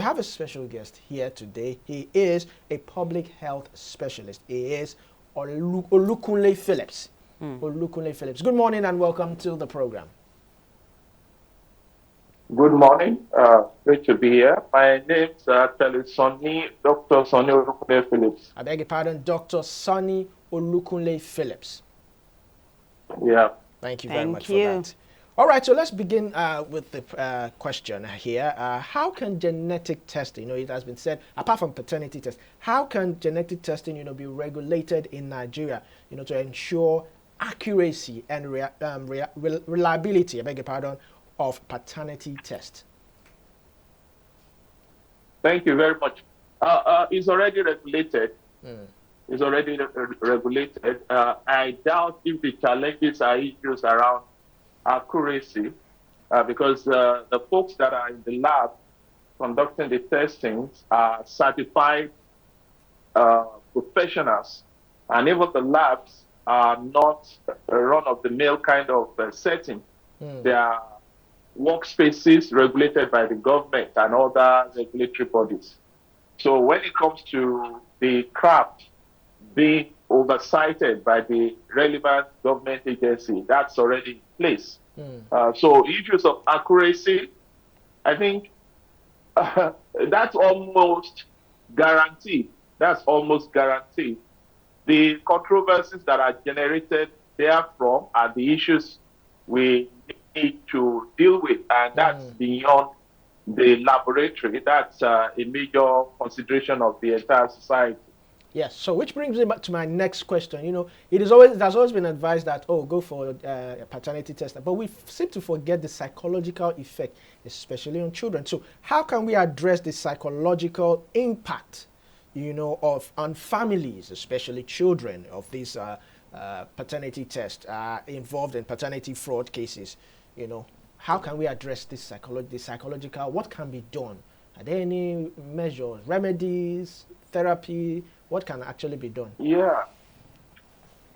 have a special guest here today. He is a public health specialist. He is Olukunle Phillips. Olukunle Phillips. Good morning and welcome to the program. Good morning. Great to be here. My name is actually Dr. Sonny Olukunle Phillips. I beg your pardon, Dr. Sonny Olukunle Phillips. Yeah. Thank you very much for that. All right, so let's begin with the question here. How can genetic testing, it has been said, apart from paternity tests, how can genetic testing, be regulated in Nigeria, to ensure accuracy and reliability, I beg your pardon, of paternity test? Thank you very much. It's already regulated. It's already regulated. I doubt if the challenges are issues around accuracy, because the folks that are in the lab conducting the testings are certified professionals, and even the labs are not a run-of-the-mill kind of setting. They are workspaces regulated by the government and other regulatory bodies. So when it comes to the craft being oversighted by the relevant government agency, that's already in place. So issues of accuracy, I think that's almost guaranteed. That's almost guaranteed. The controversies that are generated therefrom are the issues we need to deal with, and that's beyond the laboratory. That's a major consideration of the entire society. Yes, so which brings me back to my next question. It has always been advised that, go for a paternity test, but we seem to forget the psychological effect, especially on children. So how can we address the psychological impact, on families, especially children, of these paternity tests involved in paternity fraud cases? How can we address this psychological? What can be done? Are there any measures, remedies, therapy? What can actually be done? Yeah,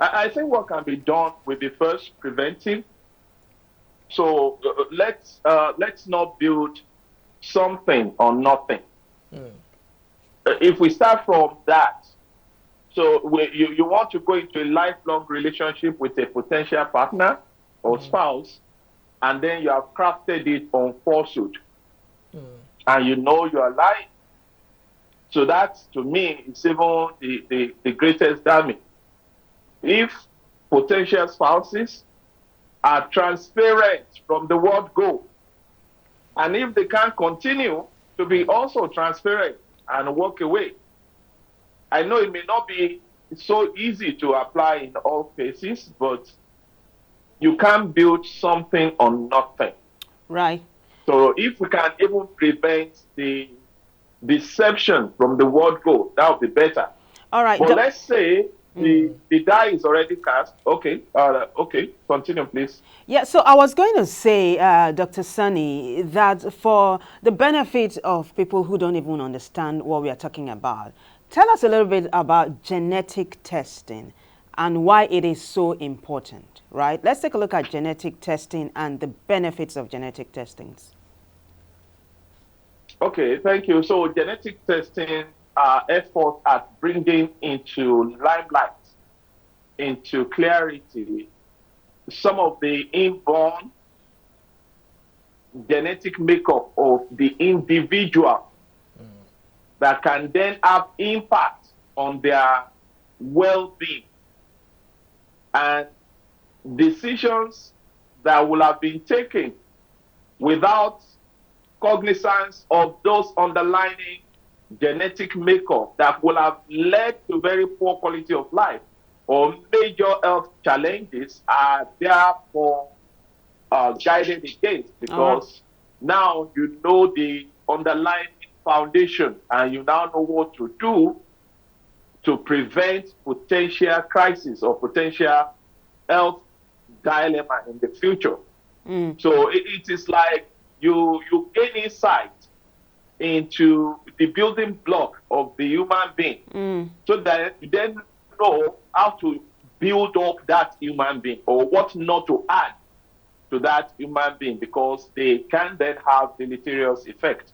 I think what can be done will be first preventive. So let's not build something on nothing. If we start from that, so you want to go into a lifelong relationship with a potential partner or spouse, and then you have crafted it on falsehood, and you are lying. So that, to me, is even the greatest damage. If potential spouses are transparent from the word go, and if they can continue to be also transparent and walk away, I know it may not be so easy to apply in all cases, but you can't build something on nothing. Right. So if we can even prevent the deception from the word go, that would be better. All right. But let's say the die is already cast. Okay. Okay. Continue, please. Yeah. So I was going to say, Dr. Sonny, that for the benefit of people who don't even understand what we are talking about, tell us a little bit about genetic testing and why it is so important, right? Let's take a look at genetic testing and the benefits of genetic testings. Okay, thank you. So genetic testing efforts at bringing into limelight, into clarity, some of the inborn genetic makeup of the individual that can then have impact on their well-being, and decisions that will have been taken without cognizance of those underlying genetic makeup that will have led to very poor quality of life or major health challenges are therefore guided against, because now you know the underlying foundation and you now know what to do to prevent potential crisis or potential health dilemma in the future. So it is like you gain insight into the building block of the human being, so that you then know how to build up that human being or what not to add to that human being, because they can then have deleterious effect.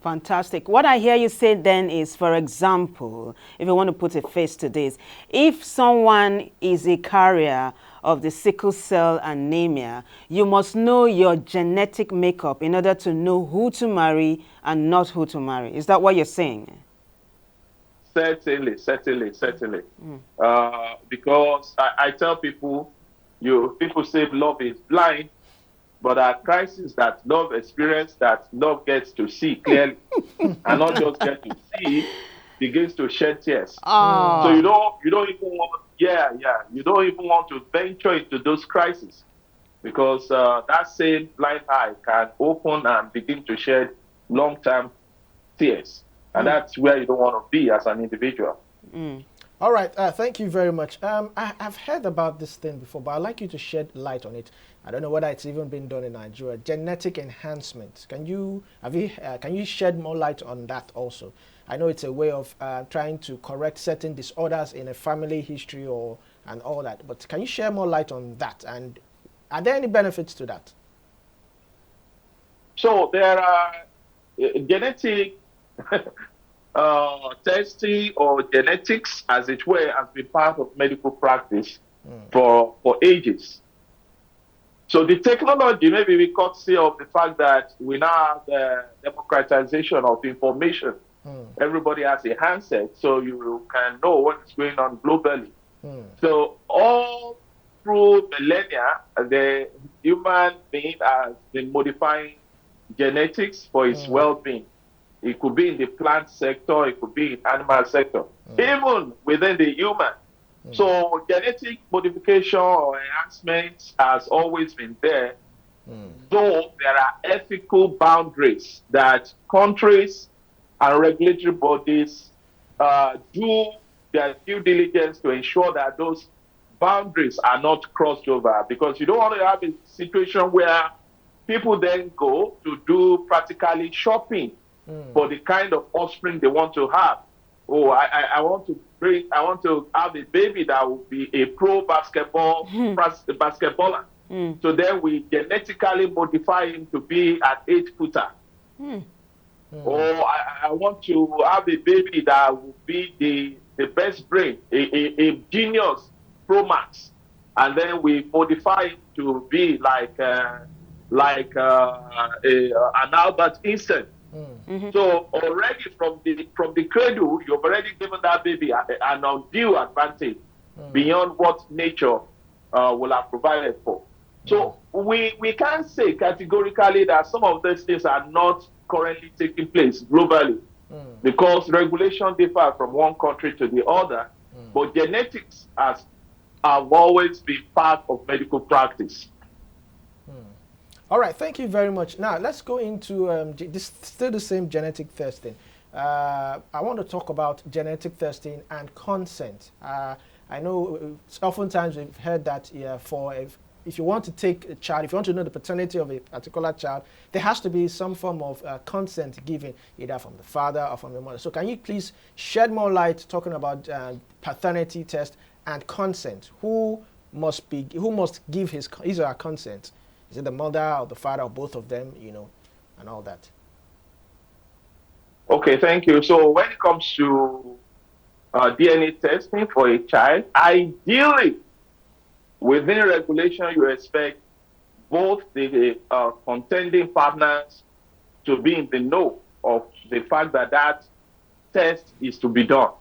Fantastic. What I hear you say then is, for example, if you want to put a face to this, if someone is a carrier of the sickle cell anemia, you must know your genetic makeup in order to know who to marry and not who to marry. Is that what you're saying? Certainly, certainly, certainly. Because I tell people, people say love is blind, but there are crises that love experience that love gets to see clearly, and not just get to see, begins to shed tears. So Ah. you don't even want, you don't even want to venture into those crises, because that same blind eye can open and begin to shed long-term tears, and that's where you don't want to be as an individual. All right, thank you very much. I've heard about this thing before, but I'd like you to shed light on it. I don't know whether it's even been done in Nigeria. Genetic enhancement. Can you shed more light on that also? I know it's a way of trying to correct certain disorders in a family history and all that, but can you share more light on that? And are there any benefits to that? So there are genetic testing, or genetics, as it were, has been part of medical practice for ages. So the technology, maybe we courtesy of the fact that we now have the democratization of information. Everybody has a handset, so you can know what is going on globally. So all through millennia, the human being has been modifying genetics for its well-being. It could be in the plant sector, it could be in animal sector, even within the human. So genetic modification or enhancement has always been there, though there are ethical boundaries that countries and regulatory bodies do their due diligence to ensure that those boundaries are not crossed over, because you don't want to have a situation where people then go to do practically shopping for the kind of offspring they want to have. Oh, I want to have a baby that will be a pro basketballer. So then we genetically modify him to be an 8-footer. Or I want to have a baby that will be the best brain, a genius pro max, and then we modify him to be like an Albert Einstein. So already from the cradle, you've already given that baby an undue advantage beyond what nature will have provided for. So we can't say categorically that some of these things are not currently taking place globally, because regulation differ from one country to the other. But genetics have always been part of medical practice. All right, thank you very much. Now, let's go into this, still the same genetic testing. I want to talk about genetic testing and consent. I know oftentimes we've heard that if you want to take a child, if you want to know the paternity of a particular child, there has to be some form of consent given, either from the father or from the mother. So can you please shed more light talking about paternity test and consent? Who must give his or her consent? Is it the mother or the father or both of them, and all that? Okay, thank you. So when it comes to DNA testing for a child, ideally, within regulation, you expect both the contending partners to be in the know of the fact that that test is to be done.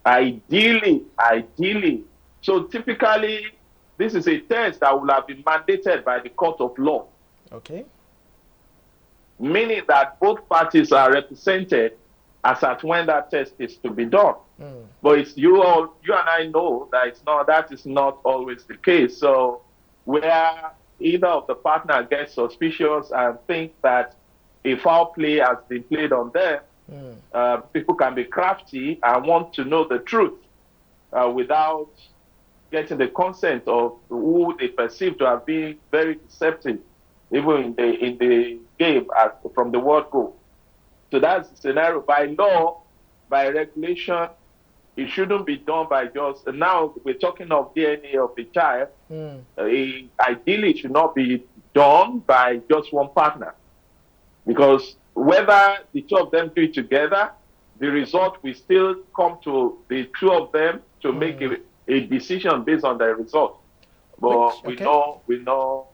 Ideally. So typically, this is a test that will have been mandated by the court of law. Okay. Meaning that both parties are represented as at when that test is to be done. But it's you and I know that that is not always the case. So where either of the partner gets suspicious and think that a foul play has been played on them, people can be crafty and want to know the truth without getting the consent of who they perceive to have been very deceptive, even in the game from the word go. So that's the scenario. By law, by regulation, it shouldn't be done by just, now we're talking of DNA of a child. Ideally, it should not be done by just one partner. Because whether the two of them do it together, the result will still come to the two of them to make a decision based on the result. Which, But okay. we know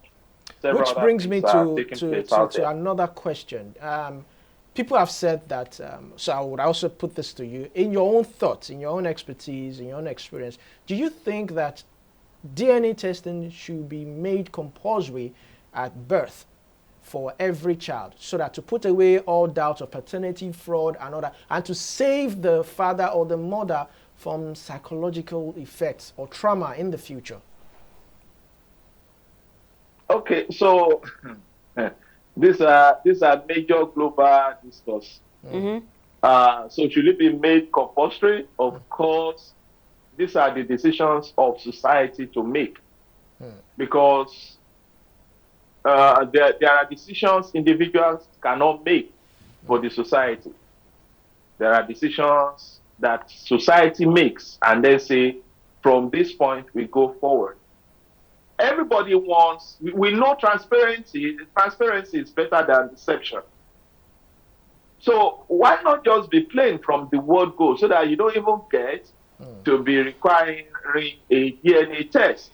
several Which other brings me things are taking place out to there. another question. People have said that, so I would also put this to you. In your own thoughts, in your own expertise, in your own experience, do you think that DNA testing should be made compulsory at birth for every child, so that to put away all doubt of paternity fraud and all that, and to save the father or the mother from psychological effects or trauma in the future? Okay, so these are major global discourse. Mm-hmm. So should it be made compulsory? Of course, these are the decisions of society to make, because there are decisions individuals cannot make for the society. There are decisions that society makes and then say, from this point we go forward. Everybody wants, we know transparency. Transparency is better than deception. So why not just be plain from the word go, so that you don't even get to be requiring a DNA test?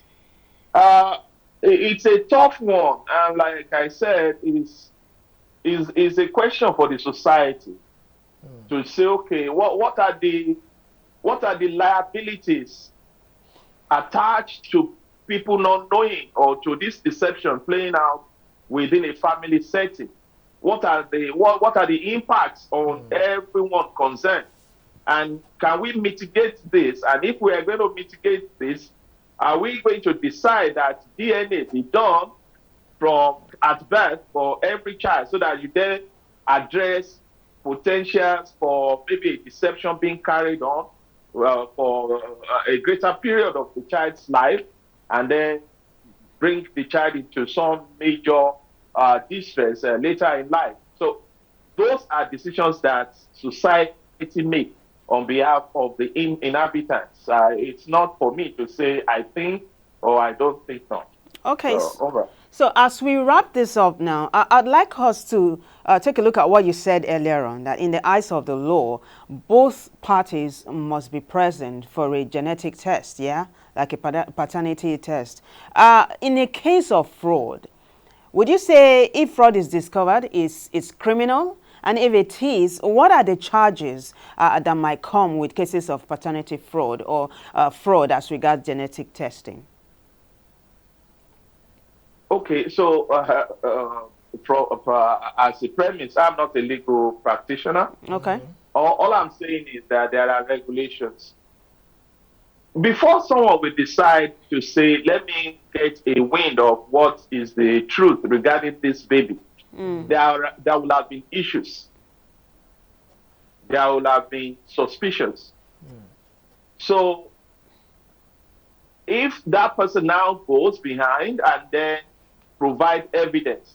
Uh, it's a tough one, and like I said, is a question for the society to say, okay, what are the liabilities attached to people not knowing, or to this deception playing out within a family setting? What are the impacts on everyone concerned? And can we mitigate this? And if we are going to mitigate this, are we going to decide that DNA be done from at birth for every child, so that you then address potentials for maybe a deception being carried on for a greater period of the child's life, and then bring the child into some major distress later in life? So those are decisions that society make on behalf of the inhabitants. It's not for me to say I think or I don't think not. Okay. So, over. So as we wrap this up now, I'd like us to take a look at what you said earlier on, that in the eyes of the law, both parties must be present for a genetic test, yeah, like a paternity test. In a case of fraud, would you say if fraud is discovered, it's criminal? And if it is, what are the charges that might come with cases of paternity fraud or fraud as regards genetic testing? Okay, so as a premise, I'm not a legal practitioner. Okay. All I'm saying is that there are regulations. Before someone will decide to say, let me get a wind of what is the truth regarding this baby, there will have been issues. There will have been suspicions. So if that person now goes behind and then provide evidence,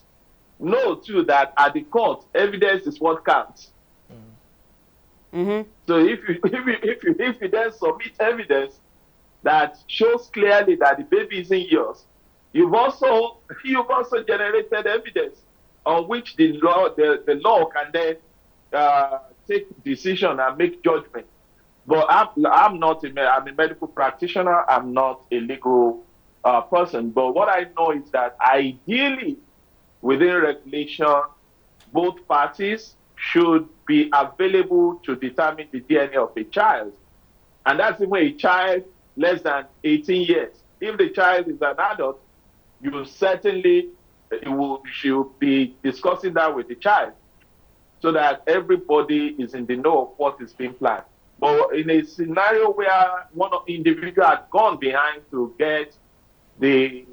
know too that at the court, evidence is what counts. So if you then submit evidence that shows clearly that the baby isn't yours, you've also generated evidence on which the law can then take decision and make judgment. But I'm a medical practitioner. I'm not a legal person. But what I know is that ideally, within regulation, both parties should be available to determine the DNA of a child. And that's even a child less than 18 years. If the child is an adult, you certainly should be discussing that with the child, so that everybody is in the know of what is being planned. But in a scenario where one individual had gone behind to get the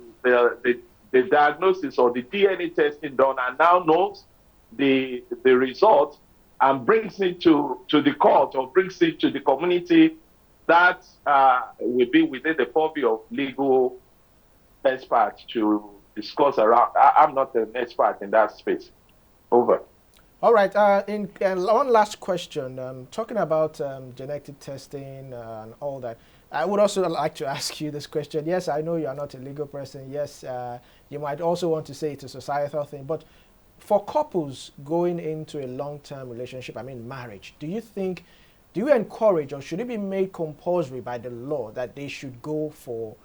diagnosis or the DNA testing done, and now knows the result and brings it to the court or brings it to the community, that will be within the purview of legal experts to discuss around. I'm not an expert in that space. Over. All right. One last question. Talking about genetic testing and all that, I would also like to ask you this question. Yes, I know you are not a legal person. Yes, you might also want to say it's a societal thing. But for couples going into a long-term relationship, I mean marriage, do you encourage, or should it be made compulsory by the law that they should go for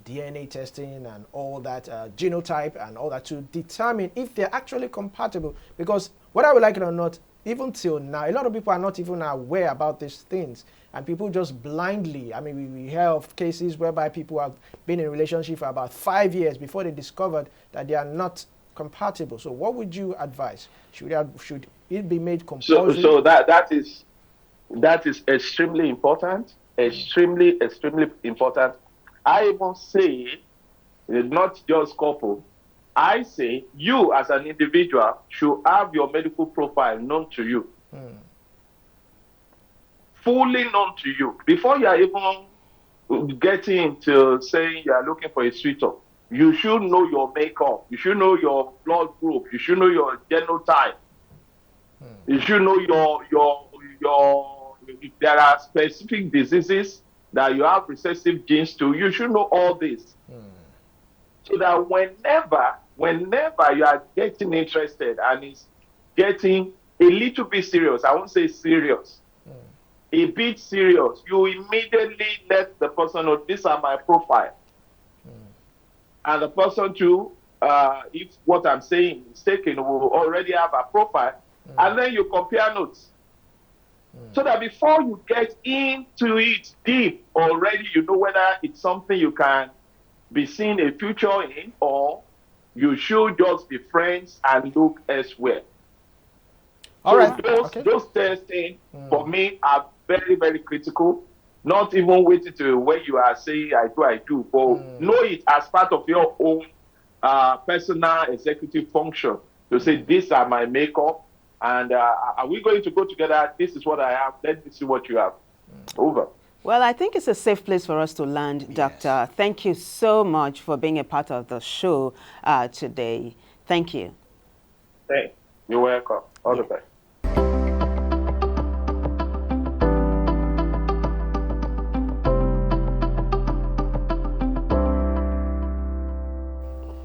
DNA testing and all that, genotype and all that, to determine if they're actually compatible? Because whether we like it or not, even till now, a lot of people are not even aware about these things, and people just blindly, I mean, we hear of cases whereby people have been in a relationship for about 5 years before they discovered that they are not compatible. So what would you advise? Should it be made compulsory? So that is extremely important, extremely important. I even say, not just couple, I say you as an individual should have your medical profile known to you. Fully known to you. Before you are even getting into saying you are looking for a suitor, you should know your makeup. You should know your blood group. You should know your genotype. You should know if there are specific diseases that you have recessive genes to. You should know all this. So that whenever you are getting interested and it's getting a little bit serious, I won't say serious, a bit serious, you immediately let the person know, these are my profile. And the person too, if what I'm saying is taken, will already have a profile. And then you compare notes. So that before you get into it deep, already you know whether it's something you can be seeing a future in, or you should just be friends and look elsewhere. All right. Those testing for me are very, very critical. Not even waiting to when you are saying I do, but know it as part of your own personal executive function to say, these are my makeup, and are we going to go together? This is what I have. Let me see what you have. Over. Well, I think it's a safe place for us to land, yes. Doctor. Thank you so much for being a part of the show today. Thank you. Hey, you're welcome. All the best.